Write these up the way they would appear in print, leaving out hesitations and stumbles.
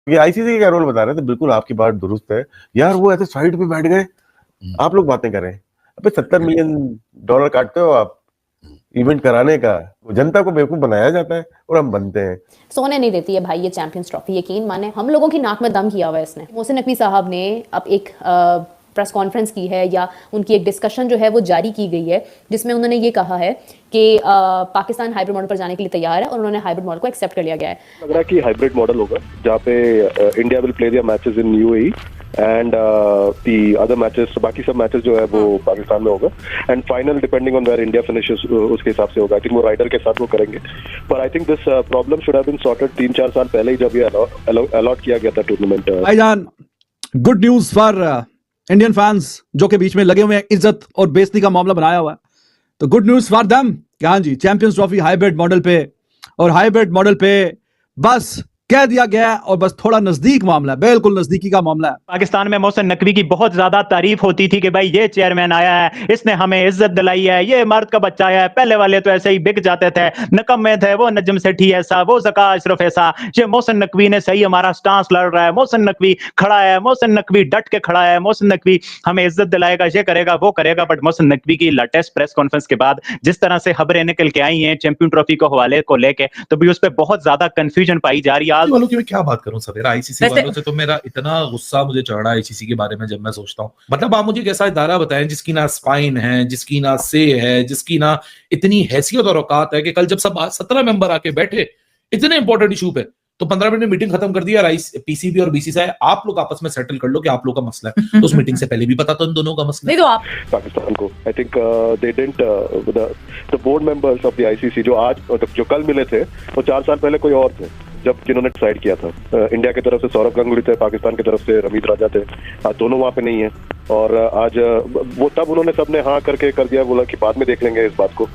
ये आईसीसी का रोल बता रहे थे, बिल्कुल आपकी बात दुरुस्त है यार। वो ऐसे साइड पे बैठ गए, आप लोग बातें करें। अबे $70 मिलियन काटते हो आप इवेंट कराने का, जनता को बेवकूफ बनाया जाता है और हम बनते हैं। सोने नहीं देती है भाई ये चैंपियंस ट्रॉफी, यकीन माने हम लोगों की नाक में दम किया हुआ है इसने। मोहसिन नकवी साहब ने अब एक प्रेस कॉन्फ्रेंस की है या उनकी एक डिस्कशन जो है वो जारी की गई है, जिसमें उन्होंने ये कहा है कि पाकिस्तान हाइब्रिड मॉडल पर जाने के लिए तैयार है और उन्होंने हाइब्रिड मॉडल को एक्सेप्ट कर लिया गया है। लग रहा है कि हाइब्रिड मॉडल होगा जहाँ पे India will play their matches in UAE and the other matches, बाकी सब मैचेस जो है वो पाकिस्तान में होगा and final depending on where India finishes उसके हिसाब से होगा। आई थिंक वो राइडर के साथ वो करेंगे, पर I think this problem should have been sorted 3-4 साल पहले ही जब ये अलॉट किया गया था टूर्नामेंट। भाईजान, good news for Indian fans जो के बीच में लगे हुए हैं इज्जत और बेइज्जती का मामला बनाया हुआ है, तो गुड न्यूज फॉर देम कि हाँ जी चैंपियंस ट्रॉफी हाइब्रिड मॉडल पे, और हाइब्रिड मॉडल पे बस कह दिया गया और बस थोड़ा नजदीक मामला है, बिल्कुल नजदीकी का मामला है। पाकिस्तान में मोहसिन नकवी की बहुत ज्यादा तारीफ होती थी कि भाई ये चेयरमैन आया है, इसने हमें इज्जत दिलाई है, ये मर्द का बच्चा है। पहले वाले तो ऐसे ही बिक जाते थे, नकम्मे थे, वो नजम सेठी ऐसा, वो ज़का अशरफ ऐसा। ये मोहसिन नकवी ने सही हमारा स्टांस लड़ रहा है, मोहसिन नकवी खड़ा है, मोहसिन नकवी डट के खड़ा है, मोहसिन नकवी हमें इज्जत दिलाएगा, ये करेगा वो करेगा। बट मोहसिन नकवी की लेटेस्ट प्रेस कॉन्फ्रेंस के बाद जिस तरह से खबरें निकल के आई हैं चैंपियन ट्रॉफी को हवाले को लेके, तो भी उस पर बहुत ज्यादा कंफ्यूजन पाई जा रही है। क्या बात करूं सवेरा, आईसीसी वालों से तो मेरा इतना गुस्सा मुझे चढ़ रहा है आईसीसी के बारे में जब मैं सोचता हूं। मतलब आप मुझे कैसा इदारा बताएं जिसकी ना स्पाइन है, जिसकी ना से है, जिसकी ना इतनी हैसियत और औकात है कि कल जब सब 17 मेंबर आके बैठे इतने इंपॉर्टेंट इशू पे, तो 15 मिनट में मीटिंग खत्म कर दिया। पीसीबी और बीसीसीआई आप लोग आपस में सेटल कर लो कि आप लोग का मसला है। तो उस मीटिंग से पहले भी पता था इन दोनों का मसला। नहीं तो आप पाकिस्तान को I think they didn't the board members of the ICC जो कल मिले थे वो 4 साल पहले कोई और थे जब जिन्होंने डिसाइड किया था। इंडिया की तरफ से सौरभ गांगुली थे, पाकिस्तान की तरफ से रमीत राजा थे। आज दोनों वहां पे नहीं है और आज वो तब उन्होंने सबने हाँ करके कर दिया, बोला कि बाद में देख लेंगे इस बात को,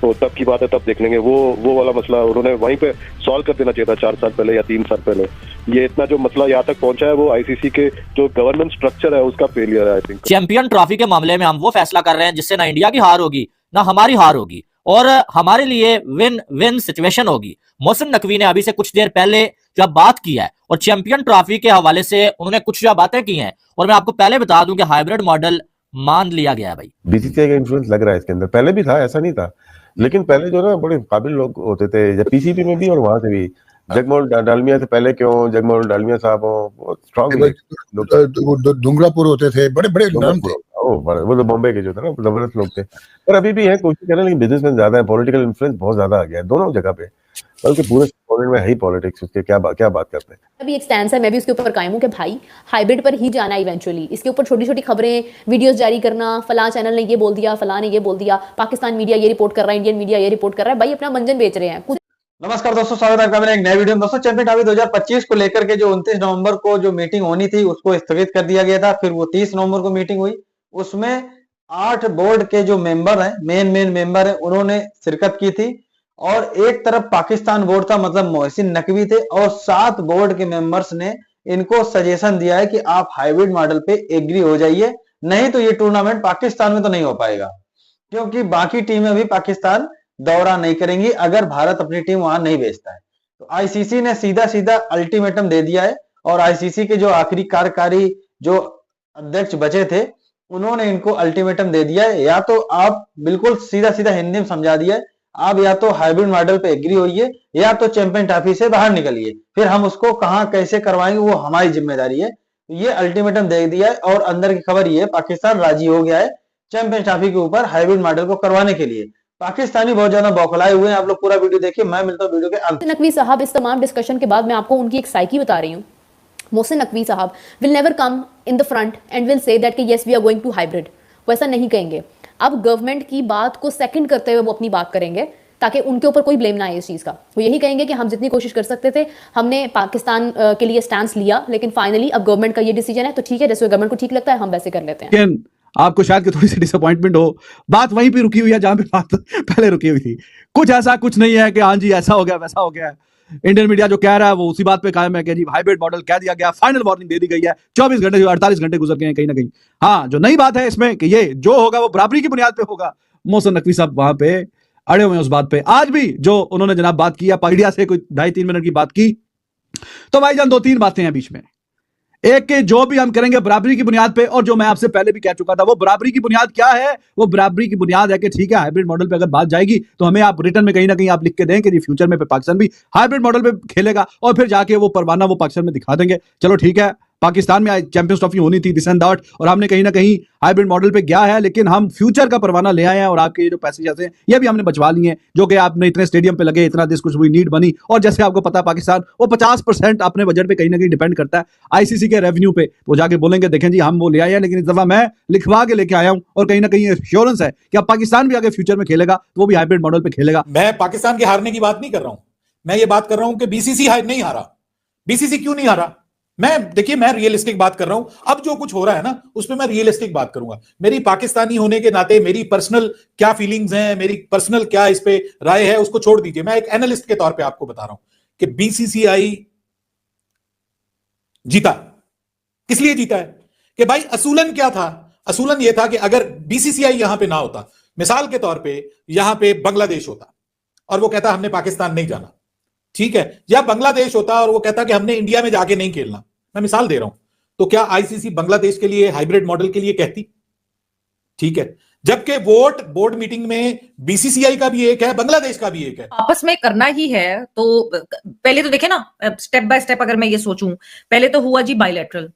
तो तब की बात है तब देख लेंगे। वो वाला मसला उन्होंने वहीं पे सॉल्व कर देना चाहिए था 4 साल पहले या 3 साल पहले। ये इतना जो मसला यहाँ तक पहुंचा है वो आईसीसी के जो गवर्नेंस स्ट्रक्चर है उसका फेलियर है। आई थिंक चैंपियन ट्रॉफी के मामले में हम वो फैसला कर रहे हैं जिससे ना इंडिया की हार होगी ना हमारी हार होगी और हमारे लिए विन विन सिचुएशन होगी। मोहसिन नकवी ने अभी से कुछ देर पहले जब बात की है और चैंपियन ट्रॉफी के हवाले से उन्होंने कुछ जो बातें की हैं, और मैं आपको पहले बता दूं कि हाइब्रिड मॉडल मान लिया गया है। भाई बीसीसीआई का इन्फ्लुएंस लग रहा है इसके अंदर, पहले भी था, ऐसा नहीं था, लेकिन पहले जो ना बड़े काबिल लोग होते थे पीसीबी में भी और वहां से भी। जगमोहन डालमिया से पहले क्यों जगमोहन डालमिया साहब हो, बहुत स्ट्रॉन्ग डुंगरापुर होते थे, बड़े बड़े नाम थे। वो तो बॉम्बे के जो थे ना जबरदस्त लोग थे, पर अभी भी है, कोशिश कर रहे हैं, लेकिन बिजनेसमैन ज्यादा है, पॉलिटिकल इन्फ्लुएंस बहुत ज्यादा आ गया है दोनों जगह पे, बल्कि पूरे पॉलिटिक्स में है ही पॉलिटिक्स। उसके क्या बात करते हैं। अभी एक स्टैंस है, मैं भी उसके ऊपर कायम हूं कि भाई हाइब्रिड पर ही जाना इवेंचुअली। इसके ऊपर छोटी छोटी खबरें वीडियोस जारी करना, फलां चैनल ने ये बोल दिया, फलां ने ये बोल दिया, पाकिस्तान मीडिया ये रिपोर्ट कर रहा है, इंडियन मीडिया ये रिपोर्ट कर रहा है, भाई अपना मंजन बेच रहे हैं। नमस्कार दोस्तों, स्वागत है आपका मेरे एक नए वीडियो में। दोस्तों चैंपियन ट्रॉफी 2025 को लेकर के जो 29 नवंबर को जो मीटिंग होनी थी उसको स्थगित कर दिया गया था। फिर वो 30 नवंबर को मीटिंग हुई, उसमें 8 बोर्ड के जो मेंबर हैं, मेन मेंबर हैं, उन्होंने शिरकत की थी। और एक तरफ पाकिस्तान बोर्ड था, मतलब मोहसिन नकवी थे, और 7 बोर्ड के मेंबर्स ने इनको सजेशन दिया है कि आप हाइब्रिड मॉडल पे एग्री हो जाइए, नहीं तो ये टूर्नामेंट पाकिस्तान में तो नहीं हो पाएगा, क्योंकि बाकी टीमें भी पाकिस्तान दौरा नहीं करेंगी अगर भारत अपनी टीम वहां नहीं भेजता है। तो आईसीसी ने सीधा अल्टीमेटम दे दिया है, और आईसीसी के जो आखिरी कार्यकारी जो अध्यक्ष बचे थे उन्होंने इनको अल्टीमेटम दे दिया है, या तो आप बिल्कुल सीधा हिंदी में समझा दिया है, आप या तो हाइब्रिड मॉडल पे एग्री होइए या तो चैंपियन ट्रॉफी से बाहर निकलिए, फिर हम उसको कहां कैसे करवाएंगे वो हमारी जिम्मेदारी है। ये अल्टीमेटम दे दिया है, और अंदर की खबर ये है पाकिस्तान राजी हो गया है चैंपियन ट्रॉफी के ऊपर हाइब्रिड मॉडल को करवाने के लिए। पाकिस्तानी बहुत ज्यादा बौखलाए हुए हैं। आप लोग पूरा वीडियो देखिए, मैं मिलता हूं वीडियो के अंत। नकवी साहब, इस तमाम डिस्कशन के बाद मैं आपको उनकी एक साइकी बता रही हूं। मोहसिन नकवी साहब will never come in the front and will say that कि yes we are going to hybrid, वैसा नहीं कहेंगे। अब गवर्नमेंट की बात को सेकंड करते हुए वो अपनी बात करेंगे ताकि उनके ऊपर कोई ब्लेम ना आए इस चीज़ का। वो यही कहेंगे कि हम जितनी कोशिश कर सकते थे हमने पाकिस्तान के लिए स्टैंड लिया, लेकिन फाइनली अब गवर्नमेंट का ये डिसीजन है, तो ठीक है, जैसे गवर्नमेंट को ठीक लगता है हम वैसे कर लेते हैं। आपको शायद थोड़ी सी डिसअपॉइंटमेंट हो, बात वहीं पे रुकी हुई है जहां पे बात पहले रुकी हुई थी। कुछ ऐसा कुछ नहीं है कि हाँ जी ऐसा हो गया वैसा हो गया। इंडियन मीडिया जो कह रहा है वो उसी बात पे कायम है कि जी हाइब्रिड मॉडल कह दिया गया, फाइनल वार्निंग दे दी गई है, 24 घंटे 48 घंटे गुजर गए हैं कहीं ना कहीं। हाँ, जो नई बात है इसमें कि ये जो होगा वो बराबरी की बुनियाद पे होगा। मोहसिन नकवी साहब वहां पे अड़े हुए हैं उस बात पे। आज भी जो उन्होंने जनाब बात की है, पगड़िया से कोई 2.5-3 मिनट की बात की, तो भाईजान 2-3 बातें हैं बीच में। एक के जो भी हम करेंगे बराबरी की बुनियाद पे, और जो मैं आपसे पहले भी कह चुका था, वो बराबरी की बुनियाद क्या है? वो बराबरी की बुनियाद है कि ठीक है, हाइब्रिड मॉडल पे अगर बात जाएगी तो हमें आप रिटर्न में कहीं ना कहीं आप लिख के दें कि जी फ्यूचर में पाकिस्तान भी हाइब्रिड मॉडल पे खेलेगा, और फिर जाके वो परवाना वो पाकिस्तान में दिखा देंगे। चलो ठीक है, पाकिस्तान में चैंपियंस ट्रॉफी होनी थी दिस एंड दैट, और हमने कहीं ना कहीं हाइब्रिड मॉडल पे गया है, लेकिन हम फ्यूचर का परवाना ले आए हैं, और आपके ये जो पैसे जैसे ये भी हमने बचवा लिए हैं, जो कि आपने इतने स्टेडियम पे लगे, इतना देश कुछ हुई नीड बनी। और जैसे आपको पता है पाकिस्तान वो 50% अपने बजट पे कहीं ना कहीं डिपेंड करता है आईसीसी के रेवेन्यू पे। वो जाके बोलेंगे देखें जी हम वो ले आए हैं, लेकिन इस दफा मैं लिखवा के लेके आया हूं, और कहीं ना कहीं एश्योरेंस है कि अब पाकिस्तान भी आगे फ्यूचर में खेलेगा तो वो भी हाइब्रिड मॉडल पे खेलेगा। मैं पाकिस्तान के हारने की बात नहीं कर रहा हूं, मैं ये बात कर रहा हूं कि बीसीसी नहीं हारा। बीसीसी क्यों नहीं हारा? देखिए मैं रियलिस्टिक बात कर रहा हूं। अब जो कुछ हो रहा है ना उस पर मैं रियलिस्टिक बात करूंगा। मेरी पाकिस्तानी होने के नाते मेरी पर्सनल क्या फीलिंग्स हैं, मेरी पर्सनल क्या इस पे राय है, उसको छोड़ दीजिए। मैं एक एनालिस्ट के तौर पे आपको बता रहा हूं कि बीसीसीआई जीता। किस लिए जीता है? कि भाई असूलन क्या था? असूलन यह था कि अगर बीसीसीआई यहां पे ना होता, मिसाल के तौर पे यहां पे बांग्लादेश होता और वो कहता हमने पाकिस्तान नहीं जाना, ठीक है, या बांग्लादेश होता और वो कहता कि हमने इंडिया में जाके नहीं खेलना, मैं मिसाल दे रहा हूं, तो क्या आईसीसी बांग्लादेश के लिए हाइब्रिड मॉडल के लिए कहती? ठीक है, जबकि वोट बोर्ड मीटिंग में बीसीसीआई का भी एक है, बांग्लादेश का भी एक है। आपस में करना ही है तो पहले तो देखे ना, स्टेप बाय स्टेप अगर मैं ये सोचूं, पहले तो हुआ जी बायलैटरल।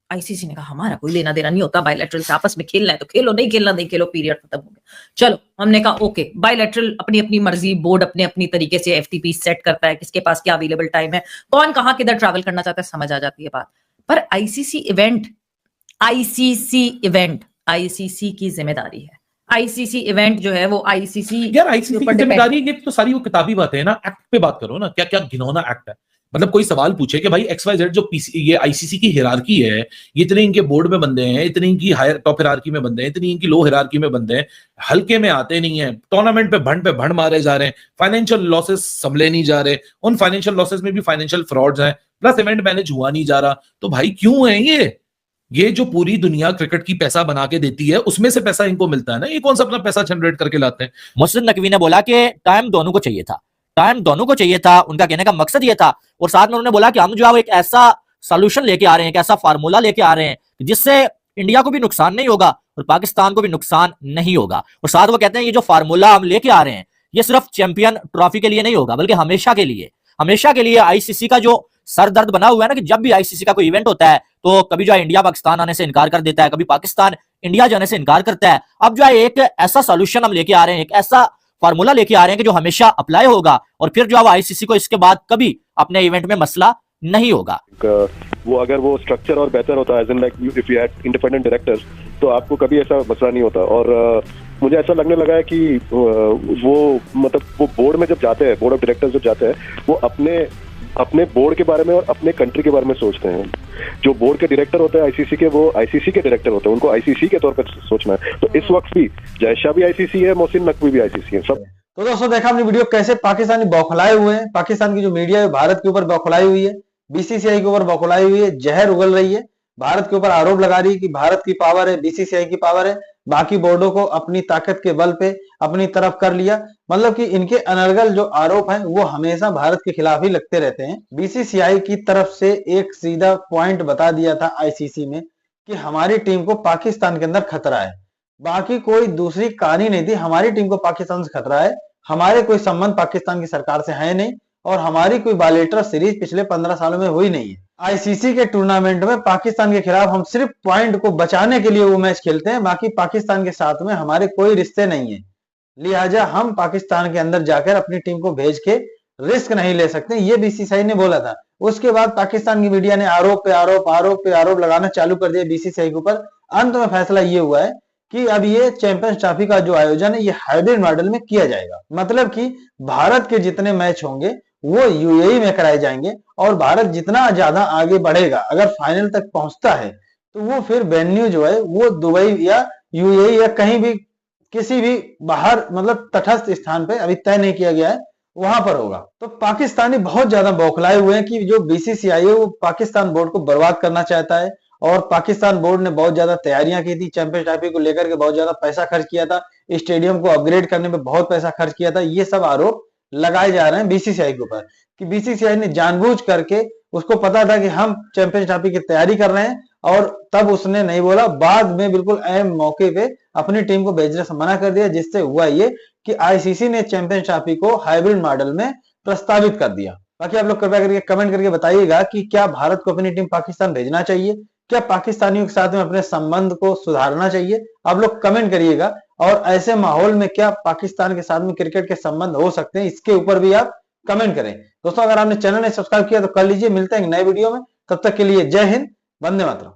आईसीसी ने कहा हमारा कोई लेना देना नहीं होता बायलैटरल से, आपस में खेलना है तो खेलो, नहीं खेलना नहीं खेलो, पीरियड खत्म हो गया। चलो हमने कहा ओके, बायलैटरल अपनी अपनी मर्जी, बोर्ड अपने अपनी तरीके से एफटीपी सेट करता है, किसके पास क्या अवेलेबल टाइम है, कौन कहां किधर ट्रैवल करना चाहता है, समझ आ जाती है बात। पर आईसीसी आईसीसी की जिम्मेदारी है। आईसीसी इवेंट जो है वो आईसीसी यार आईसीसी की जिम्मेदारी, ये तो सारी वो किताबी बातें हैं ना। एक्ट पे बात करो ना, क्या क्या घिनौना एक्ट है। मतलब कोई सवाल पूछे कि भाई XYZ जो ये आईसीसी की हिरार्की है, ये इतने इनके बोर्ड में बंदे हैं, इतने इनकी हायर टॉप हिरार्की में बंदे हैं, इतनी इनकी लो हिरार्की में बंदे हैं, हल्के में आते नहीं है, टूर्नामेंट पे भंड मारे जा रहे हैं, फाइनेंशियल लॉसेस संभले नहीं जा रहे, उन फाइनेंशियल लॉसेस में भी फाइनेंशियल फ्रॉड्स हैं, प्लस इवेंट मैनेज हुआ नहीं जा रहा। तो भाई क्यों है ये जो पूरी दुनिया क्रिकेट की पैसा बना के देती है उसमें से पैसा इनको मिलता है ना, ये कौन सा अपना पैसा जनरेट करके लाते हैं? मोहसिन नकवी ने बोला कि टाइम दोनों को चाहिए था, उनका कहने का मकसद ये था। और साथ में उन्होंने बोला कि हम जो है एक ऐसा सॉल्यूशन लेके आ रहे हैं, एक ऐसा फार्मूला लेके आ रहे हैं जिससे इंडिया को भी नुकसान नहीं होगा और पाकिस्तान को भी नुकसान नहीं होगा। और साथ वो कहते हैं ये जो फार्मूला हम लेके आ रहे हैं ये सिर्फ चैंपियन ट्रॉफी के लिए नहीं होगा, बल्कि हमेशा के लिए आईसीसी का जो सर दर्द बना हुआ है ना, कि जब भी आईसीसी का कोई इवेंट होता है तो कभी जो है इंडिया पाकिस्तान आने से इनकार कर देता है, कभी पाकिस्तान इंडिया जाने से इनकार करता है। अब जो है एक ऐसा सॉल्यूशन हम लेके आ रहे हैं, एक ऐसा फार्मूला लेके आ रहे हैं कि जो हमेशा अप्लाई होगा और फिर जो है आईसीसी को इसके बाद कभी अपने इवेंट में मसला नहीं होगा। वो अगर वो स्ट्रक्चर और बेहतर होता है, like if you had independent directors, तो आपको कभी ऐसा मसला नहीं होता। और मुझे ऐसा लगने लगा है कि वो मतलब वो बोर्ड में जब जाते हैं, बोर्ड ऑफ डायरेक्टर्स जब जाते हैं, वो अपने बोर्ड के बारे में और अपने कंट्री के बारे में सोचते हैं। जो बोर्ड के डायरेक्टर होते हैं आईसीसी के, वो आईसीसी के डायरेक्टर होते हैं, उनको आईसीसी के तौर पर सोचना है। तो इस वक्त भी जयशाह भी आईसीसी है, मोहसिन नकवी भी आईसीसी है, सब। तो दोस्तों देखा हमने वीडियो कैसे पाकिस्तानी बौखलाए हुए हैं। पाकिस्तान की जो मीडिया है भारत के ऊपर बौखलाई हुई है, बीसीसीआई के ऊपर बौखलाई हुई है, जहर उगल रही है, भारत के ऊपर आरोप लगा रही है कि भारत की पावर है, बीसीसीआई की पावर है, बाकी बोर्डों को अपनी ताकत के बल पे अपनी तरफ कर लिया। मतलब कि इनके अनर्गल जो आरोप हैं वो हमेशा भारत के खिलाफ ही लगते रहते हैं। बीसीसीआई की तरफ से एक सीधा पॉइंट बता दिया था आईसीसी में कि हमारी टीम को पाकिस्तान के अंदर खतरा है, बाकी कोई दूसरी कहानी नहीं थी। हमारी टीम को पाकिस्तान से खतरा है, हमारे कोई संबंध पाकिस्तान की सरकार से है नहीं, और हमारी कोई बायलैटरल सीरीज पिछले 15 सालों में हुई नहीं है। आईसीसी के टूर्नामेंट में पाकिस्तान के खिलाफ हम सिर्फ पॉइंट को बचाने के लिए वो मैच खेलते हैं, बाकी पाकिस्तान के साथ में हमारे कोई रिश्ते नहीं है। लिहाजा हम पाकिस्तान के अंदर जाकर अपनी टीम को भेज के रिस्क नहीं ले सकते, ये बीसीसीआई ने बोला था। उसके बाद पाकिस्तान की मीडिया ने आरोप पे आरोप लगाना चालू कर दिया बीसीसीआई के ऊपर। अंत में फैसला ये हुआ है कि अब ये चैंपियंस ट्रॉफी का जो आयोजन है ये हाइब्रिड मॉडल में किया जाएगा। मतलब कि भारत के जितने मैच होंगे वो यूएई में कराए जाएंगे, और भारत जितना ज्यादा आगे बढ़ेगा, अगर फाइनल तक पहुंचता है, तो वो फिर वेन्यू जो है वो दुबई या यूएई या कहीं भी किसी भी बाहर मतलब तटस्थ स्थान पे, अभी तय नहीं किया गया है, वहां पर होगा। तो पाकिस्तानी बहुत ज्यादा बौखलाए हुए हैं कि जो बीसीसीआई है वो पाकिस्तान बोर्ड को बर्बाद करना चाहता है, और पाकिस्तान बोर्ड ने बहुत ज्यादा तैयारियां की थी, चैंपियंस ट्रॉफी को लेकर के बहुत ज्यादा पैसा खर्च किया था, स्टेडियम को अपग्रेड करने में बहुत पैसा खर्च किया था। ये सब आरोप लगाए जा रहे हैं बीसीसीआई के ऊपर कि बीसीसीआई ने जानबूझ करके उसको पता था कि हम चैंपियंस ट्रॉफी की तैयारी कर रहे हैं, और तब उसने नहीं बोला। बाद में बिल्कुल अहम मौके पे अपनी टीम को भेजने से मना कर दिया, जिससे हुआ ये कि आईसीसी ने चैंपियंस ट्रॉफी को हाइब्रिड मॉडल में प्रस्तावित कर दिया। बाकी आप लोग कृपया करके कमेंट करके बताइएगा कि क्या भारत को अपनी टीम पाकिस्तान भेजना चाहिए, क्या पाकिस्तानियों के साथ में अपने संबंध को सुधारना चाहिए। आप लोग कमेंट करिएगा, और ऐसे माहौल में क्या पाकिस्तान के साथ में क्रिकेट के संबंध हो सकते हैं, इसके ऊपर भी आप कमेंट करें। दोस्तों, अगर आपने चैनल नहीं सब्सक्राइब किया तो कर लीजिए। मिलते हैं एक नए वीडियो में, तब तक के लिए जय हिंद, वंदे मातरम।